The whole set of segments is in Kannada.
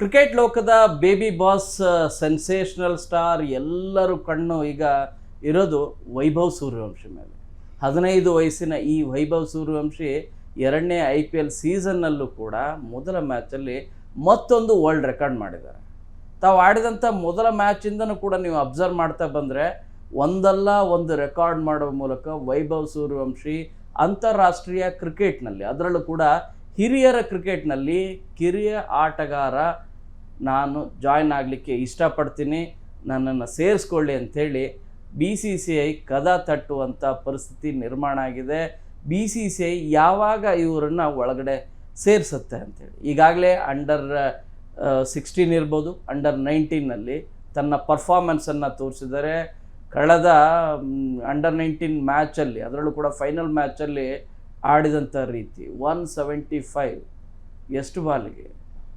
ಕ್ರಿಕೆಟ್ ಲೋಕದ ಬೇಬಿ ಬಾಸ್ ಸೆನ್ಸೇಷನಲ್ ಸ್ಟಾರ್ ಎಲ್ಲರೂ ಕಣ್ಣು ಈಗ ಇರೋದು ವೈಭವ್ ಸೂರ್ಯವಂಶಿ ಮೇಲೆ. 15 ವಯಸ್ಸಿನ ಈ ವೈಭವ್ ಸೂರ್ಯವಂಶಿ ಎರಡನೇ IPL ಸೀಸನ್ನಲ್ಲೂ ಕೂಡ ಮೊದಲ ಮ್ಯಾಚಲ್ಲಿ ಮತ್ತೊಂದು ವರ್ಲ್ಡ್ ರೆಕಾರ್ಡ್ ಮಾಡಿದ್ದಾರೆ. ತಾವು ಆಡಿದಂಥ ಮೊದಲ ಮ್ಯಾಚಿಂದನೂ ಕೂಡ ನೀವು ಅಬ್ಸರ್ವ್ ಮಾಡ್ತಾ ಬಂದರೆ ಒಂದಲ್ಲ ಒಂದು ರೆಕಾರ್ಡ್ ಮಾಡೋ ಮೂಲಕ ವೈಭವ್ ಸೂರ್ಯವಂಶಿ ಅಂತಾರಾಷ್ಟ್ರೀಯ ಕ್ರಿಕೆಟ್ನಲ್ಲಿ, ಅದರಲ್ಲೂ ಕೂಡ ಹಿರಿಯರ ಕ್ರಿಕೆಟ್ನಲ್ಲಿ ಕಿರಿಯ ಆಟಗಾರ ನಾನು ಜಾಯ್ನ್ ಆಗಲಿಕ್ಕೆ ಇಷ್ಟಪಡ್ತೀನಿ, ನನ್ನನ್ನು ಸೇರಿಸ್ಕೊಳ್ಳಿ ಅಂಥೇಳಿ BCCI ಕದ ತಟ್ಟುವಂಥ ಪರಿಸ್ಥಿತಿ ನಿರ್ಮಾಣ ಆಗಿದೆ. BCCI ಯಾವಾಗ ಇವರನ್ನು ಒಳಗಡೆ ಸೇರಿಸುತ್ತೆ ಅಂಥೇಳಿ ಈಗಾಗಲೇ ಅಂಡರ್ 16 ಇರ್ಬೋದು, ಅಂಡರ್ 19ನಲ್ಲಿ ತನ್ನ ಪರ್ಫಾರ್ಮೆನ್ಸನ್ನು ತೋರಿಸಿದ್ದಾರೆ. ಕಳೆದ ಅಂಡರ್ 19 ಮ್ಯಾಚಲ್ಲಿ, ಅದರಲ್ಲೂ ಕೂಡ ಫೈನಲ್ ಮ್ಯಾಚಲ್ಲಿ ಆಡಿದಂಥ ರೀತಿ 175 ಎಷ್ಟು ಬಾಲಿಗೆ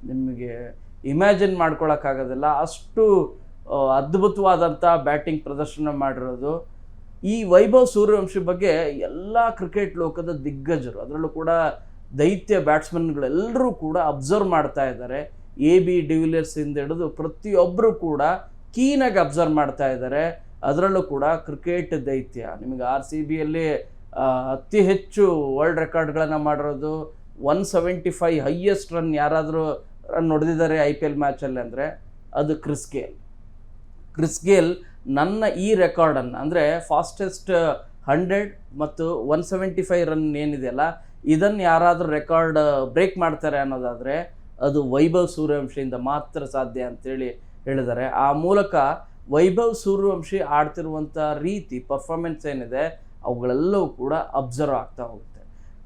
ನಿಮಗೆ ಇಮ್ಯಾಜಿನ್ ಮಾಡ್ಕೊಳ್ಳೋಕ್ಕಾಗೋದಿಲ್ಲ, ಅಷ್ಟು ಅದ್ಭುತವಾದಂಥ ಬ್ಯಾಟಿಂಗ್ ಪ್ರದರ್ಶನ ಮಾಡಿರೋದು. ಈ ವೈಭವ್ ಸೂರ್ಯವಂಶಿ ಬಗ್ಗೆ ಎಲ್ಲ ಕ್ರಿಕೆಟ್ ಲೋಕದ ದಿಗ್ಗಜರು, ಅದರಲ್ಲೂ ಕೂಡ ದೈತ್ಯ ಬ್ಯಾಟ್ಸ್ಮನ್ಗಳೆಲ್ಲರೂ ಕೂಡ ಅಬ್ಸರ್ವ್ ಮಾಡ್ತಾ ಇದ್ದಾರೆ. AB ಡಿವಿಲಿಯರ್ಸ್ ಇಂದ ಹಿಡಿದು ಪ್ರತಿಯೊಬ್ಬರು ಕೂಡ ಕೀನಾಗಿ ಅಬ್ಸರ್ವ್ ಮಾಡ್ತಾ ಇದ್ದಾರೆ. ಅದರಲ್ಲೂ ಕೂಡ ಕ್ರಿಕೆಟ್ ದೈತ್ಯ, ನಿಮಗೆ RCBಯಲ್ಲಿ ಅತಿ ಹೆಚ್ಚು ವರ್ಲ್ಡ್ ರೆಕಾರ್ಡ್ಗಳನ್ನು ಮಾಡಿರೋದು 175 ಹೈಯೆಸ್ಟ್ ರನ್ ಯಾರಾದರೂ ರನ್ ಹೊಡೆದಿದ್ದಾರೆ IPL ಮ್ಯಾಚಲ್ಲಿ ಅಂದರೆ ಅದು ಕ್ರಿಸ್ ಗೇಲ್ ನನ್ನ ಈ ರೆಕಾರ್ಡನ್ನು ಅಂದರೆ ಫಾಸ್ಟೆಸ್ಟ್ 100 ಮತ್ತು 175 ರನ್ ಏನಿದೆಯಲ್ಲ, ಇದನ್ನು ಯಾರಾದರೂ ರೆಕಾರ್ಡ್ ಬ್ರೇಕ್ ಮಾಡ್ತಾರೆ ಅನ್ನೋದಾದರೆ ಅದು ವೈಭವ್ ಸೂರ್ಯವಂಶಿಯಿಂದ ಮಾತ್ರ ಸಾಧ್ಯ ಅಂತೇಳಿ ಹೇಳಿದ್ದಾರೆ. ಆ ಮೂಲಕ ವೈಭವ್ ಸೂರ್ಯವಂಶಿ ಆಡ್ತಿರುವಂಥ ರೀತಿ, ಪರ್ಫಾರ್ಮೆನ್ಸ್ ಏನಿದೆ ಅವುಗಳೆಲ್ಲವೂ ಕೂಡ ಅಬ್ಸರ್ವ್ ಆಗ್ತಾ ಹೋಗುತ್ತೆ.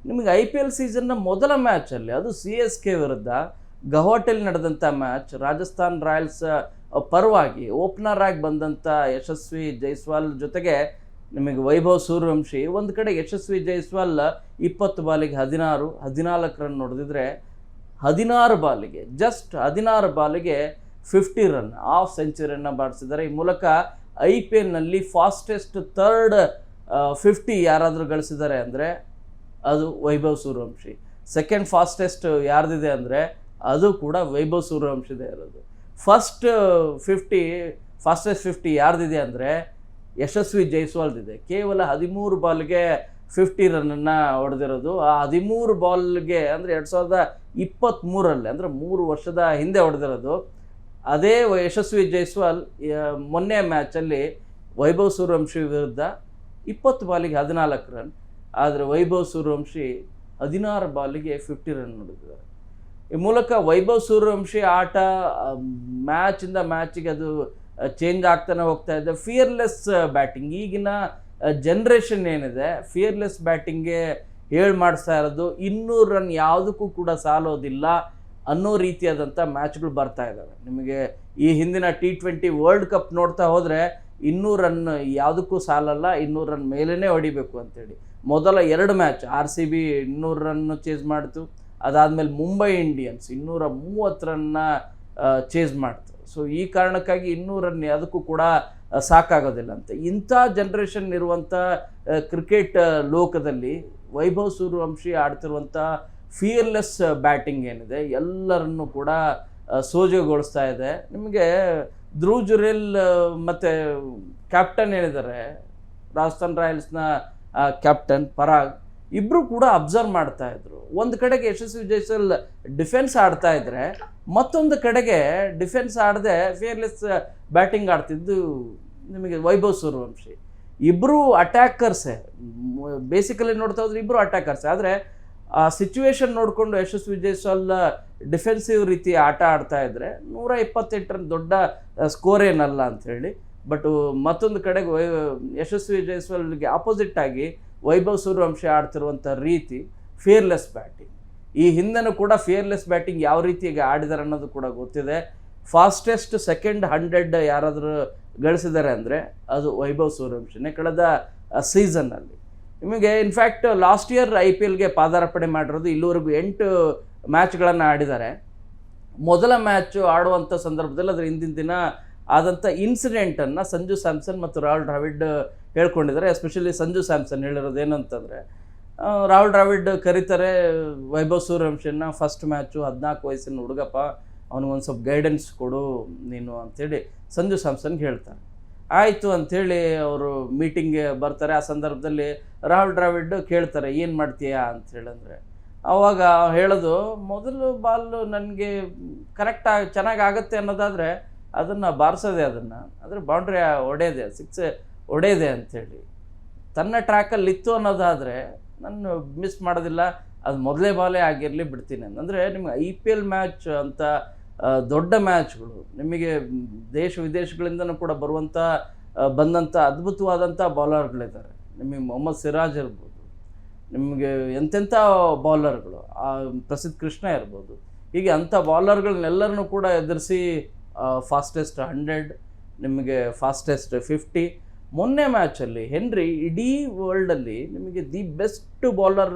ನಿಮಗೆ IPL ಸೀಸನ್ನ ಮೊದಲ ಮ್ಯಾಚಲ್ಲಿ, ಅದು CSK ವಿರುದ್ಧ ಗೌಹಾಟಿಯಲ್ಲಿ ನಡೆದಂಥ ಮ್ಯಾಚ್, ರಾಜಸ್ಥಾನ್ ರಾಯಲ್ಸ್ ಪರವಾಗಿ ಓಪನರ್ ಆಗಿ ಬಂದಂಥ ಯಶಸ್ವಿ ಜೈಸ್ವಾಲ್ ಜೊತೆಗೆ ನಿಮಗೆ ವೈಭವ್ ಸೂರ್ಯವಂಶಿ ಒಂದು ಕಡೆ ಯಶಸ್ವಿ ಜೈಸ್ವಾಲ್ 20 ಬಾಲಿಗೆ 14 ರನ್ ಹೊಡೆದಿದ್ರೆ 16 ಬಾಲಿಗೆ 50 ರನ್, ಹಾಫ್ ಸೆಂಚುರಿಯನ್ನು ಬಾರಿಸಿದ್ದಾರೆ. ಈ ಮೂಲಕ IPLನಲ್ಲಿ ಫಾಸ್ಟೆಸ್ಟ್ ಥರ್ಡ್ 50 ಯಾರಾದರೂ ಗಳಿಸಿದ್ದಾರೆ ಅಂದರೆ ಅದು ವೈಭವ್ ಸೂರ್ಯವಂಶಿ. ಸೆಕೆಂಡ್ ಫಾಸ್ಟೆಸ್ಟ್ ಯಾರ್ದಿದೆ ಅಂದರೆ ಅದು ಕೂಡ ವೈಭವ್ ಸೂರ್ಯವಂಶಿದೆ ಇರೋದು. ಫಾಸ್ಟೆಸ್ಟ್ 50 ಯಾರ್ದಿದೆ ಅಂದರೆ ಯಶಸ್ವಿ ಜೈಸ್ವಾಲ್ದಿದೆ. ಕೇವಲ 13 ಬಾಲ್ಗೆ 50 ರನ್ನನ್ನು ಹೊಡೆದಿರೋದು. ಆ 13 ಬಾಲ್ಗೆ ಅಂದರೆ 2023ರಲ್ಲಿ, ಅಂದರೆ 3 ವರ್ಷದ ಹಿಂದೆ ಹೊಡೆದಿರೋದು. ಅದೇ ಯಶಸ್ವಿ ಜೈಸ್ವಾಲ್ ಮೊನ್ನೆ ಮ್ಯಾಚಲ್ಲಿ ವೈಭವ್ ಸೂರ್ಯವಂಶಿ ವಿರುದ್ಧ 20 ಬಾಲಿಗೆ 14 ರನ್, ಆದರೆ ವೈಭವ್ ಸೂರ್ಯವಂಶಿ 16 ಬಾಲಿಗೆ 50 ರನ್ ಹೊಡೆದಿದ್ದಾರೆ. ಈ ಮೂಲಕ ವೈಭವ್ ಸೂರ್ಯವಂಶಿ ಆಟ ಮ್ಯಾಚಿಂದ ಮ್ಯಾಚಿಗೆ ಅದು ಚೇಂಜ್ ಆಗ್ತಾನೆ ಹೋಗ್ತಾ ಇದೆ. ಫಿಯರ್ಲೆಸ್ ಬ್ಯಾಟಿಂಗ್, ಈಗಿನ ಜನ್ರೇಷನ್ ಏನಿದೆ ಫಿಯರ್ಲೆಸ್ ಬ್ಯಾಟಿಂಗ್ಗೆ ಮಾಡಿಸ್ತಾ ಇರೋದು. 200 ರನ್ ಯಾವುದಕ್ಕೂ ಕೂಡ ಸಾಲೋದಿಲ್ಲ ಅನ್ನೋ ರೀತಿಯಾದಂಥ ಮ್ಯಾಚ್ಗಳು ಬರ್ತಾ ಇದ್ದಾವೆ. ನಿಮಗೆ ಈ ಹಿಂದಿನ T20 ವರ್ಲ್ಡ್ ಕಪ್ ನೋಡ್ತಾ ಹೋದರೆ 200 ರನ್ ಯಾವುದಕ್ಕೂ ಸಾಲಲ್ಲ, 200 ರನ್ ಮೇಲೇ ಹೊಡಿಬೇಕು ಅಂತೇಳಿ. ಮೊದಲ 2 ಮ್ಯಾಚ್ RCB 200 ರನ್ನು ಚೇಸ್ ಮಾಡ್ತು, ಅದಾದಮೇಲೆ ಮುಂಬೈ ಇಂಡಿಯನ್ಸ್ 230 ರನ್ನ ಚೇಸ್ ಮಾಡ್ತು. ಸೊ ಈ ಕಾರಣಕ್ಕಾಗಿ 200 ರನ್ ಯಾವುದಕ್ಕೂ ಕೂಡ ಸಾಕಾಗೋದಿಲ್ಲ ಅಂತ. ಇಂಥ ಜನ್ರೇಷನ್ ಇರುವಂಥ ಕ್ರಿಕೆಟ್ ಲೋಕದಲ್ಲಿ ವೈಭವ್ ಸೂರ್ಯವಂಶಿ ಆಡ್ತಿರುವಂಥ ಫಿಯರ್ಲೆಸ್ ಬ್ಯಾಟಿಂಗ್ ಏನಿದೆ ಎಲ್ಲರನ್ನೂ ಕೂಡ ಸೋಜೆಗೊಳಿಸ್ತಾ ಇದೆ. ನಿಮಗೆ ಧ್ರುವ್ ಜುರೇಲ್ ಮತ್ತು ಕ್ಯಾಪ್ಟನ್ ಏನಿದ್ದಾರೆ ರಾಜಸ್ಥಾನ್ ರಾಯಲ್ಸ್ನ ಕ್ಯಾಪ್ಟನ್ ಪರಾಗ್, ಇಬ್ಬರು ಕೂಡ ಅಬ್ಸರ್ವ್ ಮಾಡ್ತಾ ಇದ್ರು. ಒಂದು ಕಡೆಗೆ ಯಶಸ್ವಿ ಜೈಸ್ವಾಲ್ ಡಿಫೆನ್ಸ್ ಆಡ್ತಾ ಇದ್ರೆ, ಮತ್ತೊಂದು ಕಡೆಗೆ ಡಿಫೆನ್ಸ್ ಆಡದೆ ಫಿಯರ್ಲೆಸ್ ಬ್ಯಾಟಿಂಗ್ ಆಡ್ತಿದ್ದು ನಿಮಗೆ ವೈಭವ್ ಸೂರ್ಯವಂಶಿ. ಇಬ್ಬರು ಅಟ್ಯಾಕರ್ಸೇ, ಬೇಸಿಕಲಿ ನೋಡ್ತಾ ಹೋದ್ರೆ ಇಬ್ಬರು ಅಟ್ಯಾಕರ್ಸೇ. ಆದರೆ ಆ ಸಿಚುವೇಶನ್ ನೋಡಿಕೊಂಡು ಯಶಸ್ವಿ ಜೈಸ್ವಾಲ್ ಡಿಫೆನ್ಸಿವ್ ರೀತಿ ಆಟ ಆಡ್ತಾ ಇದ್ದರೆ 128 ರನ್ ದೊಡ್ಡ ಸ್ಕೋರ್ ಏನಲ್ಲ ಅಂಥೇಳಿ. ಬಟ್ ಮತ್ತೊಂದು ಕಡೆಗೆ ಯಶಸ್ವಿ ಜೈಸ್ವಾಲ್ಗೆ ಆಪೋಸಿಟ್ ಆಗಿ ವೈಭವ್ ಸೂರ್ಯವಂಶಿ ಆಡ್ತಿರುವಂಥ ರೀತಿ ಫಿಯರ್ಲೆಸ್ ಬ್ಯಾಟಿಂಗ್. ಈ ಹಿಂದೆನೂ ಕೂಡ ಫಿಯರ್ಲೆಸ್ ಬ್ಯಾಟಿಂಗ್ ಯಾವ ರೀತಿಯಾಗಿ ಆಡಿದ್ದಾರೆ ಅನ್ನೋದು ಕೂಡ ಗೊತ್ತಿದೆ. ಫಾಸ್ಟೆಸ್ಟ್ ಸೆಕೆಂಡ್ 100 ಯಾರಾದರೂ ಗಳಿಸಿದ್ದಾರೆ ಅಂದರೆ ಅದು ವೈಭವ್ ಸೂರ್ಯವಂಶಿನೇ ಕಳೆದ ಸೀಸನ್ನಲ್ಲಿ. ನಿಮಗೆ ಇನ್ಫ್ಯಾಕ್ಟ್ ಲಾಸ್ಟ್ ಇಯರ್ IPLಗೆ ಪಾದಾರ್ಪಣೆ ಮಾಡಿರೋದು. ಇಲ್ಲಿವರೆಗೂ 8 ಮ್ಯಾಚ್ಗಳನ್ನು ಆಡಿದ್ದಾರೆ. ಮೊದಲ ಮ್ಯಾಚು ಆಡುವಂಥ ಸಂದರ್ಭದಲ್ಲಿ ಅದರ ಹಿಂದಿನ ದಿನ ಆದಂಥ ಇನ್ಸಿಡೆಂಟನ್ನು ಸಂಜು ಸ್ಯಾಮ್ಸನ್ ಮತ್ತು ರಾಹುಲ್ ದ್ರಾವಿಡ್ ಹೇಳ್ಕೊಂಡಿದ್ದಾರೆ. ಎಸ್ಪೆಷಲಿ ಸಂಜು ಸ್ಯಾಮ್ಸನ್ ಹೇಳಿರೋದು ಏನು ಅಂತಂದರೆ, ರಾಹುಲ್ ದ್ರಾವಿಡ್ ಕರೀತಾರೆ ವೈಭವ್ ಸೂರ್ಯವಂಶಿನ. ಫಸ್ಟ್ ಮ್ಯಾಚು 14 ವಯಸ್ಸಿನ ಹುಡುಗಪ್ಪ, ಅವ್ನಿಗೊಂದು ಸ್ವಲ್ಪ ಗೈಡೆನ್ಸ್ ಕೊಡು ನೀನು ಅಂಥೇಳಿ ಸಂಜು ಸ್ಯಾಮ್ಸನ್ಗೆ ಹೇಳ್ತಾರೆ. ಆಯಿತು ಅಂಥೇಳಿ ಅವರು ಮೀಟಿಂಗ್ಗೆ ಬರ್ತಾರೆ. ಆ ಸಂದರ್ಭದಲ್ಲಿ ರಾಹುಲ್ ದ್ರಾವಿಡ್ ಕೇಳ್ತಾರೆ ಏನು ಮಾಡ್ತೀಯಾ ಅಂಥೇಳಂದರೆ, ಆವಾಗ ಹೇಳೋದು ಮೊದಲು ಬಾಲು ನನಗೆ ಚೆನ್ನಾಗಿ ಆಗುತ್ತೆ ಅನ್ನೋದಾದರೆ ಅದನ್ನು ಬಾರಿಸೋದೆ, ಅಂದರೆ ಬೌಂಡ್ರಿ ಹೊಡೆಯೋದೆ, ಸಿಕ್ಸ್ ಹೊಡೆಯೋದೆ ಅಂಥೇಳಿ. ತನ್ನ ಟ್ರ್ಯಾಕಲ್ಲಿ ಇತ್ತು ಅನ್ನೋದಾದರೆ ನಾನು ಮಿಸ್ ಮಾಡೋದಿಲ್ಲ, ಅದು ಮೊದಲೇ ಬಾಲೇ ಆಗಿರಲಿ ಬಿಡ್ತೀನಿ. ಅಂದರೆ ನಿಮಗೆ IPL ಮ್ಯಾಚ್ ಅಂತ ದೊಡ್ಡ ಮ್ಯಾಚ್ಗಳು, ನಿಮಗೆ ದೇಶ ವಿದೇಶಗಳಿಂದನೂ ಕೂಡ ಬಂದಂಥ ಅದ್ಭುತವಾದಂಥ ಬೌಲರ್ಗಳಿದ್ದಾರೆ. ನಿಮಗೆ ಮೊಹಮ್ಮದ್ ಸಿರಾಜ್ ಇರ್ಬೋದು, ನಿಮಗೆ ಎಂತೆಂಥ ಬೌಲರ್ಗಳು, ಪ್ರಸಿದ್ಧ ಕೃಷ್ಣ ಇರ್ಬೋದು, ಹೀಗೆ ಅಂಥ ಬೌಲರ್ಗಳನ್ನೆಲ್ಲರನ್ನೂ ಕೂಡ ಎದುರಿಸಿ ಫಾಸ್ಟೆಸ್ಟ್ 100, ನಿಮಗೆ ಫಾಸ್ಟೆಸ್ಟ್ 50. ಮೊನ್ನೆ ಮ್ಯಾಚಲ್ಲಿ ಹೆನ್ರಿ ಇಡೀ ವರ್ಲ್ಡಲ್ಲಿ ನಿಮಗೆ ದಿ ಬೆಸ್ಟ್ ಬೌಲರ್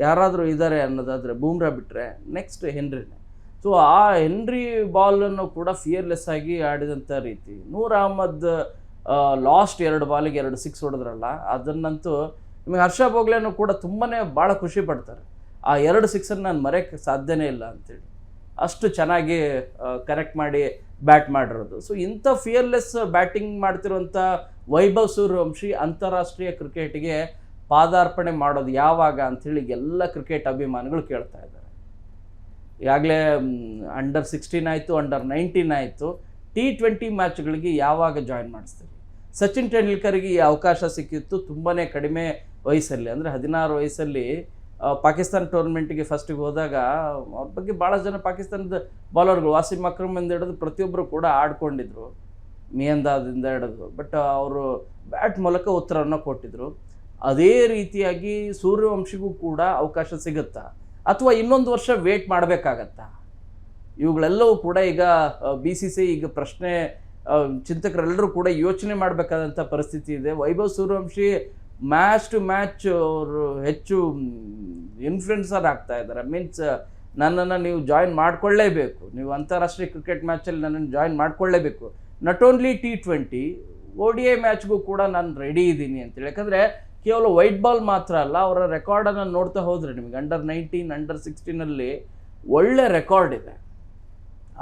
ಯಾರಾದರೂ ಇದ್ದಾರೆ ಅನ್ನೋದಾದರೆ ಬೂಮ್ರಾ ಬಿಟ್ಟರೆ ನೆಕ್ಸ್ಟ್ ಹೆನ್ರಿನೇ. ಸೊ ಆ ಹೆನ್ರಿ ಬಾಲನ್ನು ಕೂಡ ಫಿಯರ್ಲೆಸ್ ಆಗಿ ಆಡಿದಂಥ ರೀತಿ, ನೂರ್ ಅಹ್ಮದ್ ಲಾಸ್ಟ್ 2 ಬಾಲಿಗೆ 2 ಸಿಕ್ಸ್ ಹೊಡೆದ್ರಲ್ಲ, ಅದನ್ನಂತೂ ನಿಮಗೆ ಹರ್ಷ ಭೋಗ್ಲೆನೂ ಕೂಡ ಭಾಳ ಖುಷಿ ಪಡ್ತಾರೆ. ಆ 2 ಸಿಕ್ಸನ್ನು ನಾನು ಮರೆಯೋಕ್ಕೆ ಸಾಧ್ಯನೇ ಇಲ್ಲ ಅಂತೇಳಿ, ಅಷ್ಟು ಚೆನ್ನಾಗಿ ಕರೆಕ್ಟ್ ಮಾಡಿ ಬ್ಯಾಟ್ ಮಾಡಿರೋದು. ಸೊ ಇಂಥ ಫಿಯರ್ಲೆಸ್ ಬ್ಯಾಟಿಂಗ್ ಮಾಡ್ತಿರುವಂಥ ವೈಭವ್ ಸೂರ್ಯವಂಶಿ ಅಂತಾರಾಷ್ಟ್ರೀಯ ಕ್ರಿಕೆಟ್ಗೆ ಪಾದಾರ್ಪಣೆ ಮಾಡೋದು ಯಾವಾಗ ಅಂಥೇಳಿ ಎಲ್ಲ ಕ್ರಿಕೆಟ್ ಅಭಿಮಾನಿಗಳು ಕೇಳ್ತಾ ಇದ್ದಾರೆ. ಈಗಾಗಲೇ ಅಂಡರ್ 16 ಆಯಿತು, ಅಂಡರ್ 19 ಆಯಿತು. T20 ಮ್ಯಾಚ್ಗಳಿಗೆ ಯಾವಾಗ ಜಾಯಿನ್ ಮಾಡಿಸ್ತೀರಿ? ಸಚಿನ್ ತೆಂಡೂಲ್ಕರ್ಗೆ ಈ ಅವಕಾಶ ಸಿಕ್ಕಿತ್ತು ತುಂಬಾ ಕಡಿಮೆ ವಯಸ್ಸಲ್ಲಿ, ಅಂದರೆ 16 ವಯಸ್ಸಲ್ಲಿ ಪಾಕಿಸ್ತಾನ ಟೂರ್ನಮೆಂಟಿಗೆ ಫಸ್ಟಿಗೆ ಹೋದಾಗ ಅವ್ರ ಬಗ್ಗೆ ಭಾಳ ಜನ ಪಾಕಿಸ್ತಾನದ ಬೌಲರ್ಗಳು, ವಾಸಿಮ್ ಅಕ್ರಮಿಂದ ಹಿಡಿದು ಪ್ರತಿಯೊಬ್ಬರು ಕೂಡ ಆಡ್ಕೊಂಡಿದ್ರು, ಮಿಯಂದಾದಿಂದ ಹಿಡಿದು. ಬಟ್ ಅವರು ಬ್ಯಾಟ್ ಮೂಲಕ ಉತ್ತರವನ್ನು ಕೊಟ್ಟಿದ್ರು. ಅದೇ ರೀತಿಯಾಗಿ ಸೂರ್ಯವಂಶಿಗೂ ಕೂಡ ಅವಕಾಶ ಸಿಗುತ್ತಾ, ಅಥವಾ ಇನ್ನೊಂದು ವರ್ಷ ವೇಟ್ ಮಾಡಬೇಕಾಗತ್ತಾ? ಇವುಗಳೆಲ್ಲವೂ ಕೂಡ ಈಗ BCCI ಈಗ ಪ್ರಶ್ನೆ, ಚಿಂತಕರೆಲ್ಲರೂ ಕೂಡ ಯೋಚನೆ ಮಾಡಬೇಕಾದಂಥ ಪರಿಸ್ಥಿತಿ ಇದೆ. Vaibhav Suryavanshi match to match ಅವರು ಹೆಚ್ಚು ಇನ್ಫ್ಲುಯೆನ್ಸರ್ ಆಗ್ತಾ ಇದ್ದಾರೆ. ಮೀನ್ಸ್ ನನ್ನನ್ನು ನೀವು ಜಾಯಿನ್ ಮಾಡಿಕೊಳ್ಳೇಬೇಕು, ನೀವು ಅಂತಾರಾಷ್ಟ್ರೀಯ ಕ್ರಿಕೆಟ್ ಮ್ಯಾಚಲ್ಲಿ ನನ್ನನ್ನು ಜಾಯಿನ್ ಮಾಡಿಕೊಳ್ಳೇಬೇಕು. ನಾಟ್ ಓನ್ಲಿ T20, ODI ಮ್ಯಾಚ್ಗೂ ಕೂಡ ನಾನು ರೆಡಿ ಇದ್ದೀನಿ ಅಂತೇಳಿ. ಯಾಕಂದರೆ ಕೇವಲ ವೈಟ್ ಬಾಲ್ ಮಾತ್ರ ಅಲ್ಲ, ಅವರ ರೆಕಾರ್ಡನ್ನು ನೋಡ್ತಾ ಹೋದರೆ ನಿಮಗೆ ಅಂಡರ್ 19, ಅಂಡರ್ 16 ಒಳ್ಳೆ ರೆಕಾರ್ಡ್ ಇದೆ.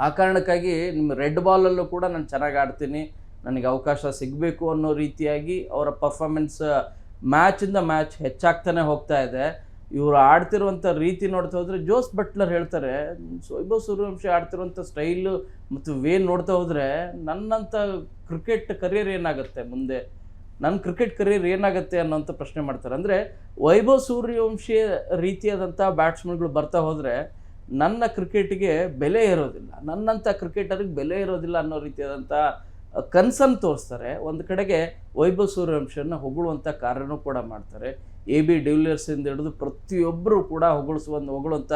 ಆ ಕಾರಣಕ್ಕಾಗಿ ನಿಮ್ಮ ರೆಡ್ ಬಾಲಲ್ಲೂ ಕೂಡ ನಾನು ಚೆನ್ನಾಗಿ ಆಡ್ತೀನಿ, ನನಗೆ ಅವಕಾಶ ಸಿಗಬೇಕು ಅನ್ನೋ ರೀತಿಯಾಗಿ ಅವರ ಪರ್ಫಾರ್ಮೆನ್ಸ್ ಮ್ಯಾಚಿಂದ ಮ್ಯಾಚ್ ಹೆಚ್ಚಾಗ್ತಾನೆ ಹೋಗ್ತಾ ಇದೆ. ಇವರು ಆಡ್ತಿರುವಂಥ ರೀತಿ ನೋಡ್ತಾ ಹೋದರೆ, ಜೋಸ್ ಬಟ್ಲರ್ ಹೇಳ್ತಾರೆ, ವೈಭವ್ ಸೂರ್ಯವಂಶಿ ಆಡ್ತಿರುವಂಥ ಸ್ಟೈಲು ಮತ್ತು ನೋಡ್ತಾ ಹೋದರೆ ನನ್ನಂಥ ಕ್ರಿಕೆಟ್ ಕರಿಯರ್ ಏನಾಗುತ್ತೆ ಮುಂದೆ, ನನ್ನ ಕ್ರಿಕೆಟ್ ಕರಿಯರ್ ಏನಾಗುತ್ತೆ ಅನ್ನೋಂಥ ಪ್ರಶ್ನೆ ಮಾಡ್ತಾರೆ. ಅಂದರೆ ವೈಭವ್ ಸೂರ್ಯವಂಶಿ ರೀತಿಯಾದಂಥ ಬ್ಯಾಟ್ಸ್ಮನ್ಗಳು ಬರ್ತಾ ಹೋದರೆ ನನ್ನ ಕ್ರಿಕೆಟಿಗೆ ಬೆಲೆ ಇರೋದಿಲ್ಲ, ನನ್ನಂಥ ಕ್ರಿಕೆಟರಿಗೆ ಬೆಲೆ ಇರೋದಿಲ್ಲ ಅನ್ನೋ ರೀತಿಯಾದಂಥ ಕನ್ಸರ್ನ್ ತೋರಿಸ್ತಾರೆ. ಒಂದು ಕಡೆಗೆ ವೈಭವ್ ಸೂರ್ಯವಂಶಿಯನ್ನು ಹೊಗಳುವಂಥ ಕಾರ್ಯನೂ ಕೂಡ ಮಾಡ್ತಾರೆ. AB ಡಿವಿಲಿಯರ್ಸಿಂದ ಹಿಡಿದು ಪ್ರತಿಯೊಬ್ಬರು ಕೂಡ ಹೊಗಳುವಂಥ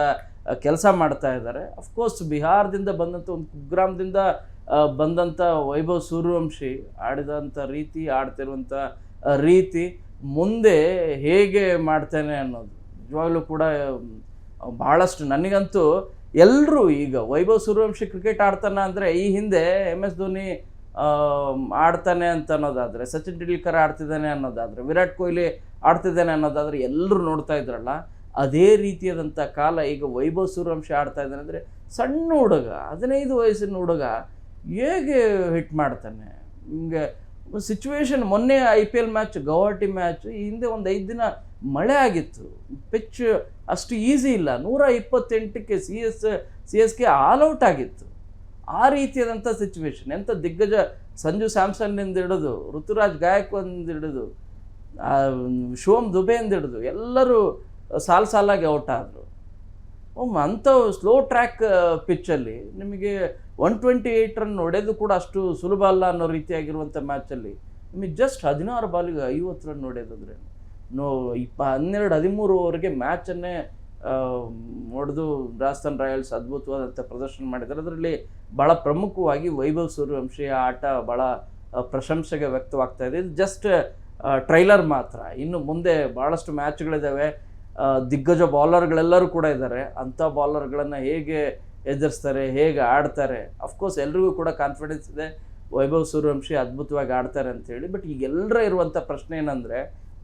ಕೆಲಸ ಮಾಡ್ತಾ ಇದ್ದಾರೆ. ಅಫ್ಕೋರ್ಸ್ ಬಿಹಾರದಿಂದ ಬಂದಂಥ ಒಂದು ಕುಗ್ರಾಮದಿಂದ ಬಂದಂಥ ವೈಭವ್ ಸೂರ್ಯವಂಶಿ ಆಡಿದಂಥ ರೀತಿ, ಆಡ್ತಿರುವಂಥ ರೀತಿ ಮುಂದೆ ಹೇಗೆ ಮಾಡ್ತಾನೆ ಅನ್ನೋದು ನಿಜವಾಗ್ಲೂ ಕೂಡ ಭಾಳಷ್ಟು, ನನಗಂತೂ ಎಲ್ಲರೂ ಈಗ ವೈಭವ್ ಸೂರ್ಯವಂಶಿ ಕ್ರಿಕೆಟ್ ಆಡ್ತಾನೆ ಅಂದರೆ, ಈ ಹಿಂದೆ MS ಧೋನಿ ಆಡ್ತಾನೆ ಅಂತ ಅನ್ನೋದಾದರೆ, ಸಚಿನ್ ತೆಂಡೂಲ್ಕರ್ ಆಡ್ತಿದ್ದಾನೆ ಅನ್ನೋದಾದರೆ, ವಿರಾಟ್ ಕೊಹ್ಲಿ ಆಡ್ತಿದ್ದಾನೆ ಅನ್ನೋದಾದರೆ ಎಲ್ಲರೂ ನೋಡ್ತಾ ಇದ್ರಲ್ಲ, ಅದೇ ರೀತಿಯಾದಂಥ ಕಾಲ ಈಗ ವೈಭವ್ ಸೂರ್ಯವಂಶಿ ಆಡ್ತಾ ಇದ್ದಾನೆ. ಅಂದರೆ ಸಣ್ಣ ಹುಡುಗ, 15 ವಯಸ್ಸಿನ ಹುಡುಗ ಹೇಗೆ ಹಿಟ್ ಮಾಡ್ತಾನೆ? ನಿಮಗೆ ಸಿಚುವೇಶನ್, ಮೊನ್ನೆ IPL ಮ್ಯಾಚ್, ಗೌಹಾಟಿ ಮ್ಯಾಚ್, ಈ ಹಿಂದೆ ಒಂದು 5 ದಿನ ಮಳೆ ಆಗಿತ್ತು, ಪಿಚ್ ಅಷ್ಟು ಈಸಿ ಇಲ್ಲ, 128ಕ್ಕೆ CSK ಆಲ್ಔಟ್ ಆಗಿತ್ತು. ಆ ರೀತಿಯಾದಂಥ ಸಿಚುವೇಶನ್, ಎಂಥ ದಿಗ್ಗಜ ಸಂಜು ಸ್ಯಾಮ್ಸನ್ನಿಂದ ಹಿಡಿದು ಋತುರಾಜ್ ಗಾಯಕ್ವಾಡ್ನಿಂದ ಹಿಡಿದು ಶಿವಮ್ ದುಬೆಯಿಂದ ಹಿಡಿದು ಎಲ್ಲರೂ ಸಾಲಾಗಿ ಔಟ್ ಆದರು. ಅಂಥ ಸ್ಲೋ ಟ್ರ್ಯಾಕ್ ಪಿಚ್ಚಲ್ಲಿ ನಿಮಗೆ 128 ರನ್ ಹೊಡೆದು ಕೂಡ ಅಷ್ಟು ಸುಲಭ ಅಲ್ಲ ಅನ್ನೋ ರೀತಿಯಾಗಿರುವಂಥ ಮ್ಯಾಚಲ್ಲಿ ನಿಮಗೆ ಜಸ್ಟ್ 16 ಬಾಲಿಗೆ 50 ರನ್ ಹೊಡೆಯೋದಾದ್ರೆ 12-13 ಓವರ್ಗೆ ಮ್ಯಾಚನ್ನೇ ಹೊಡೆದು ರಾಜಸ್ಥಾನ್ ರಾಯಲ್ಸ್ ಅದ್ಭುತವಾದಂಥ ಪ್ರದರ್ಶನ ಮಾಡಿದ್ದಾರೆ. ಅದರಲ್ಲಿ ಭಾಳ ಪ್ರಮುಖವಾಗಿ ವೈಭವ್ ಸೂರ್ಯವಂಶಿ ಆಟ ಭಾಳ ಪ್ರಶಂಸೆಗೆ ವ್ಯಕ್ತವಾಗ್ತಾ ಇದೆ. ಇದು ಜಸ್ಟ್ ಟ್ರೈಲರ್ ಮಾತ್ರ, ಇನ್ನು ಮುಂದೆ ಭಾಳಷ್ಟು ಮ್ಯಾಚ್ಗಳಿದ್ದಾವೆ. ದಿಗ್ಗಜ ಬೌಲರ್ಗಳೆಲ್ಲರೂ ಕೂಡ ಇದ್ದಾರೆ. ಅಂಥ ಬೌಲರ್ಗಳನ್ನು ಹೇಗೆ ಎದುರಿಸ್ತಾರೆ, ಹೇಗೆ ಆಡ್ತಾರೆ, ಅಫ್ಕೋರ್ಸ್ ಎಲ್ರಿಗೂ ಕೂಡ ಕಾನ್ಫಿಡೆನ್ಸ್ ಇದೆ ವೈಭವ್ ಸೂರ್ಯವಂಶಿ ಅದ್ಭುತವಾಗಿ ಆಡ್ತಾರೆ ಅಂಥೇಳಿ. ಬಟ್ ಈಗ ಎಲ್ಲರ ಇರುವಂಥ ಪ್ರಶ್ನೆ ಏನಂದರೆ,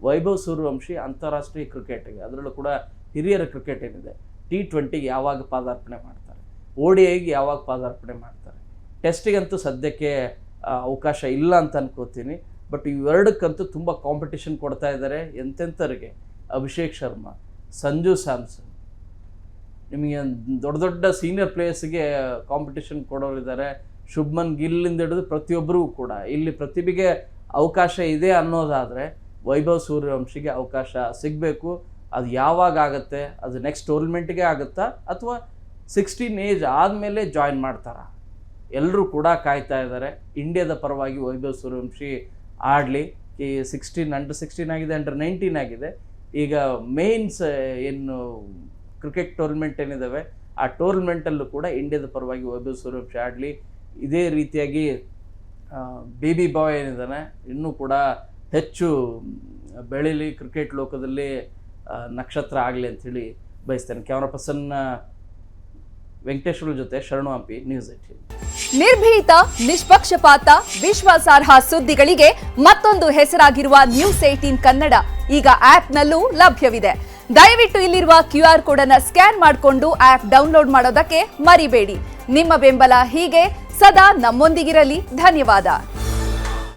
ವೈಭವ್ ಸೂರ್ಯವಂಶಿ ಅಂತಾರಾಷ್ಟ್ರೀಯ ಕ್ರಿಕೆಟಿಗೆ, ಅದರಲ್ಲೂ ಕೂಡ ಹಿರಿಯರ ಕ್ರಿಕೆಟ್ ಏನಿದೆ T20ಗೆ ಯಾವಾಗ ಪಾದಾರ್ಪಣೆ ಮಾಡ್ತಾರೆ? ODIಗೆ ಯಾವಾಗ ಪಾದಾರ್ಪಣೆ ಮಾಡ್ತಾರೆ. ಟೆಸ್ಟಿಗಂತೂ ಸದ್ಯಕ್ಕೆ ಅವಕಾಶ ಇಲ್ಲ ಅಂತ ಅನ್ಕೋತೀನಿ. ಬಟ್ ಇವೆರಡಕ್ಕಂತೂ ತುಂಬ ಕಾಂಪಿಟೇಷನ್ ಕೊಡ್ತಾ ಇದ್ದಾರೆ. ಎಂತೆಂಥವ್ರಿಗೆ, ಅಭಿಷೇಕ್ ಶರ್ಮಾ, ಸಂಜು ಸ್ಯಾಮ್ಸನ್, ನಿಮಗೆ ದೊಡ್ಡ ದೊಡ್ಡ ಸೀನಿಯರ್ ಪ್ಲೇಯರ್ಸ್ಗೆ ಕಾಂಪಿಟೇಷನ್ ಕೊಡೋರಿದ್ದಾರೆ. ಶುಭ್ಮನ್ ಗಿಲ್ಲಿಂದ ಹಿಡಿದು ಪ್ರತಿಯೊಬ್ಬರಿಗೂ ಕೂಡ ಇಲ್ಲಿ ಪ್ರತಿಭೆಗೆ ಅವಕಾಶ ಇದೆ ಅನ್ನೋದಾದರೆ ವೈಭವ್ ಸೂರ್ಯವಂಶಿಗೆ ಅವಕಾಶ ಸಿಗಬೇಕು. ಅದು ಯಾವಾಗ ಆಗುತ್ತೆ, ಅದು ನೆಕ್ಸ್ಟ್ ಟೂರ್ನಮೆಂಟ್ಗೆ ಆಗುತ್ತಾ ಅಥವಾ 16 ಏಜ್ ಆದಮೇಲೆ ಜಾಯಿನ್ ಮಾಡ್ತಾರಾ, ಎಲ್ಲರೂ ಕೂಡ ಕಾಯ್ತಾ ಇದ್ದಾರೆ. ಇಂಡಿಯಾದ ಪರವಾಗಿ ವೈಭವ್ ಸೂರ್ಯವಂಶಿ ಆಡಲಿ. ಈ 16 ಅಂಡರ್ 16 ಆಗಿದೆ, ಅಂಡರ್ 19 ಆಗಿದೆ. ಈಗ ಮೇನ್ಸ್ ಏನು ಕ್ರಿಕೆಟ್ ಟೂರ್ನಮೆಂಟ್ ಏನಿದ್ದಾವೆ ಆ ಟೂರ್ನಮೆಂಟಲ್ಲೂ ಕೂಡ ಇಂಡಿಯಾದ ಪರವಾಗಿ ವೈಭವ್ ಸೂರ್ಯವಂಶಿ ಆಡಲಿ. ಇದೇ ರೀತಿಯಾಗಿ ಬೇಬಿ ಬಾಯ್ ಏನಿದ್ದಾನೆ ಇನ್ನೂ ಕೂಡ ಹೆಚ್ಚು ಬೆಳೀಲಿ, ಕ್ರಿಕೆಟ್ ಲೋಕದಲ್ಲಿ ನಕ್ಷತ್ರ ಆಗಲಿ ಅಂಥೇಳಿ ಬಯಸ್ತೇನೆ. ಕ್ಯಾಮರಾ ಪರ್ಸನ್ ವೆಂಕಟೇಶ್ವರ ಜೊತೆ ಶರಣು ಹಂಪಿ, ನ್ಯೂಸ್ 18. ನಿರ್ಭೀತ, ನಿಷ್ಪಕ್ಷಪಾತ, ವಿಶ್ವಾಸಾರ್ಹ ಸುದ್ದಿಗಳಿಗೆ ಮತ್ತೊಂದು ಹೆಸರಾಗಿರುವ ನ್ಯೂಸ್ 18 ಕನ್ನಡ ಈಗ ಆಪ್ನಲ್ಲೂ ಲಭ್ಯವಿದೆ. ದಯವಿಟ್ಟು ಇಲ್ಲಿರುವ QR ಕೋಡ್ ಅನ್ನು ಸ್ಕ್ಯಾನ್ ಮಾಡಿಕೊಂಡು ಆಪ್ ಡೌನ್ಲೋಡ್ ಮಾಡೋದಕ್ಕೆ ಮರಿಬೇಡಿ. ನಿಮ್ಮ ಬೆಂಬಲ ಹೀಗೆ ಸದಾ ನಮ್ಮೊಂದಿಗಿರಲಿ. ಧನ್ಯವಾದ.